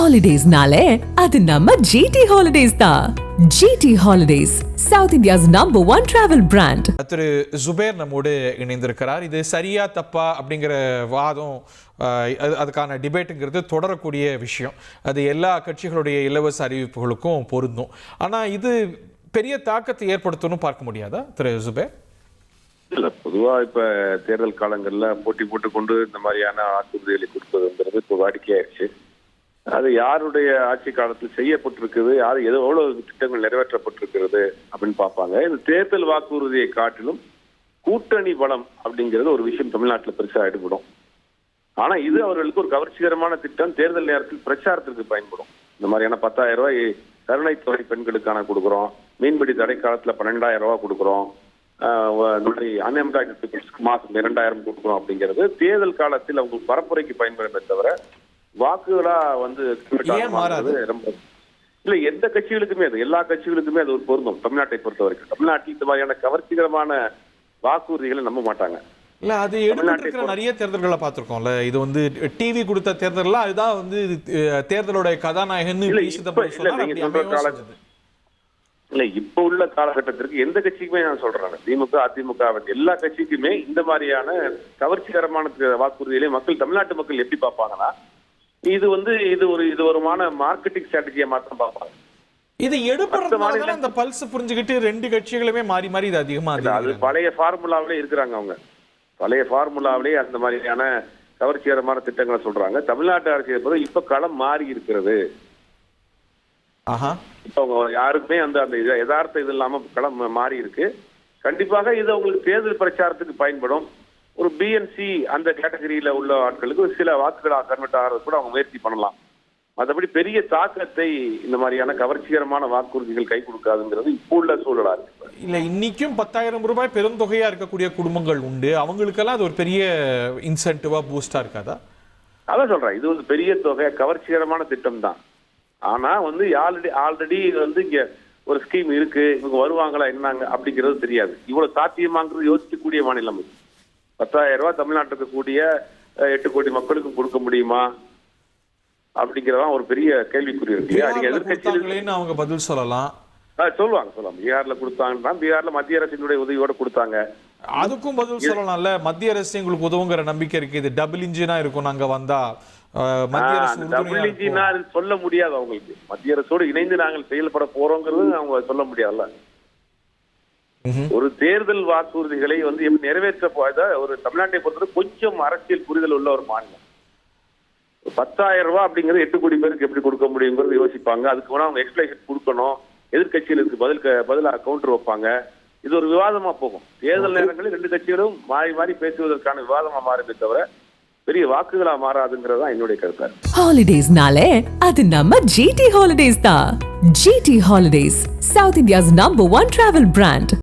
Holidays-nale, அது நம்ம GT Holidays தான். GT Holidays, South India's #1 travel brand. திரு ஜுபேர் நம்மோடு இணைந்திருக்கிறார். இது சரியா தப்பா அப்படிங்கிற வாதம், அதுக்கான டிபேட்டுங்கிறது தொடரக்கூடிய விஷயம். அது எல்லா கட்சிகளுடைய இலவச அறிவிப்புகளுக்கும் பொருந்தும். ஆனால் இது பெரிய தாக்கத்தை ஏற்படுத்தணும் பார்க்க முடியாதா திரு ஜுபேர்? இல்ல, பொதுவா இப்ப தேர்தல் காலங்கள்ல போட்டி போட்டுக்கொண்டு இந்த மாதிரியான வாக்குறுதிகளை கொடுப்பதுங்கிறது இப்போ வாடிக்கையாயிருச்சு. அது யாருடைய ஆட்சி காலத்தில் செய்யப்பட்டிருக்குது, யாரு எவ்வளவு திட்டங்கள் நிறைவேற்றப்பட்டிருக்கிறது அப்படின்னு பார்ப்பாங்க. இந்த தேர்தல் வாக்குறுதியை காட்டிலும் கூட்டணி பலம் அப்படிங்கிறது ஒரு விஷயம் தமிழ்நாட்டில் பெருசா ஈடுபடும். ஆனா இது அவர்களுக்கு ஒரு கவர்ச்சிகரமான திட்டம். தேர்தல் நேரத்தில் பிரச்சாரத்திற்கு பயன்படும். இந்த மாதிரியான 10,000 ரூபாய் கருணைத்துறை பெண்களுக்கான கொடுக்குறோம், மீன்பிடி தடை காலத்துல 12,000 ரூபாய் கொடுக்குறோம், அன்எம்ப்ளாய்டு பீப்புள்ஸ்க்கு மாசம் 2,000 கொடுக்குறோம் அப்படிங்கிறது தேர்தல் காலத்தில் அவங்க பரப்புரைக்கு பயன்படுமே தவிர வாக்குகளா வந்து ரொம்ப இல்ல. எந்த கட்சிகளுக்குமே அது, எல்லா கட்சிகளுக்குமே அது ஒரு பொருந்தும். தமிழ்நாட்டை பொறுத்த வரைக்கும் தமிழ்நாட்டில் இந்த மாதிரியான கவர்ச்சிகரமான வாக்குறுதிகளை நம்ப மாட்டாங்க. இல்ல, அது எடுத்துக்கிற நிறைய தேர்தல்களை பார்த்திருக்கோம்ல. இது வந்து டிவி கொடுத்த தேர்தல் அதுதான் வந்து தேர்தலோட கதாநாயகன். இல்ல, இப்ப உள்ள காலகட்டத்திற்கு எந்த கட்சிக்குமே நான் சொல்றேன், திமுக அதிமுக எல்லா கட்சிக்குமே இந்த மாதிரியான கவர்ச்சிகரமான வாக்குறுதிகளை மக்கள், தமிழ்நாட்டு மக்கள் எப்படி பார்ப்பாங்கன்னா, இது வந்து இது ஒருமான மார்க்கெட்டிங் ஸ்ட்ராட்டஜியா மாத்திரம் பார்ப்பாங்க. இது எடுப்படுறதுனால அந்த பல்ஸ் புரிஞ்சுக்கிட்டு ரெண்டு கட்சிகளுமே மாறி மாறி இது அதிகமா அது பழைய ஃபார்முலாவிலே இருக்கிறாங்க. அவங்க பழைய ஃபார்முலாவிலே அந்த மாதிரியான கவர்ச்சிகரமான திட்டங்களை சொல்றாங்க. தமிழ்நாட்டு அரசியல் இப்ப களம் மாறி இருக்கிறது. இப்ப யாருக்குமே அந்த யதார்த்த இது இல்லாம களம் மாறி இருக்கு. கண்டிப்பாக இது அவங்களுக்கு தேர்தல் பிரச்சாரத்துக்கு பயன்படும். ஒரு பிஎன்சி அந்த கேட்டகரியில உள்ள ஆட்களுக்கு சில வாக்குகளாக கன்வெர்ட் ஆகிறது கூட அவங்க முயற்சி பண்ணலாம். மற்றபடி பெரிய தாக்கத்தை இந்த மாதிரியான கவர்ச்சிகரமான வாக்குறுதிகள் கை கொடுக்காதுங்கிறது இப்போ உள்ள சூழலா இருக்கு. இல்ல, இன்னைக்கும் 10,000 ரூபாய் பெருந்தொகையா இருக்கக்கூடிய குடும்பங்கள் உண்டு. அவங்களுக்கெல்லாம் அது ஒரு பெரிய இன்சென்டிவா பூஸ்டா இருக்காதா? அதான் சொல்றேன், இது ஒரு பெரிய தொகை கவர்ச்சிகரமான திட்டம் தான். ஆனா வந்து ஆல்ரெடி வந்து இங்க ஒரு ஸ்கீம் இருக்கு, இவங்க வருவாங்களா என்னங்க அப்படிங்கிறது தெரியாது. இவ்வளவு சாத்தியமாங்கிறது யோசிக்கக்கூடிய மாநிலம். 10,000 ரூபாய் தமிழ்நாட்டுக்கு கூடிய 8 கோடி மக்களுக்கு கொடுக்க முடியுமா அப்படிங்கறதான் ஒரு பெரிய கேள்விக்குறி இருக்கு. எதிர்கட்சிகள் அவங்க பதில் சொல்லலாம், சொல்லுவாங்க. பீகார்ல கொடுத்தாங்கன்னா, பீகார்ல மத்திய அரசினுடைய உதவியோட கொடுத்தாங்க, அதுக்கும் பதில் சொல்லலாம்ல. மத்திய அரசு எங்களுக்கு உதவுங்கிற நம்பிக்கை இருக்கு, இது டபுள் இன்ஜினா இருக்கும் நாங்க வந்தா. டபுள் இன்ஜினா சொல்ல முடியாது அவங்களுக்கு. மத்திய அரசோடு இணைந்து நாங்கள் செயல்பட போறோங்கிறது அவங்க சொல்ல முடியாதுல்ல. ஒரு தேர்தல் வாக்குறுதிகளை வந்து எப்படி நிறைவேற்ற போத ஒரு தமிழ்நாட்டை பொறுத்தவரை கொஞ்சம் அரசியல் புரிதல் உள்ள ஒரு மாநிலம். 10,000 ரூபாய் அப்படிங்கிறது 8 கோடி பேருக்கு எப்படி கொடுக்க முடியுங்கிறது யோசிப்பாங்க. அதுக்கு வேணா அவங்க எக்ஸ்பிளேஷன் கொடுக்கணும், எதிர்கட்சிகளுக்கு பதிலாக கவுண்டர் வைப்பாங்க. இது ஒரு விவாதமா போகும். தேர்தல் நேரங்களில் ரெண்டு கட்சிகளும் மாறி மாறி பேசுவதற்கான விவாதமா மாறுமே தவிர பெரிய வாக்குகளா மாறாதுங்கிறது தான் என்னுடைய கருத்து. ஹாலிடேஸ்னாலே அது நம்ம GT Holidays தான். GT Holidays, South India's #1 travel brand.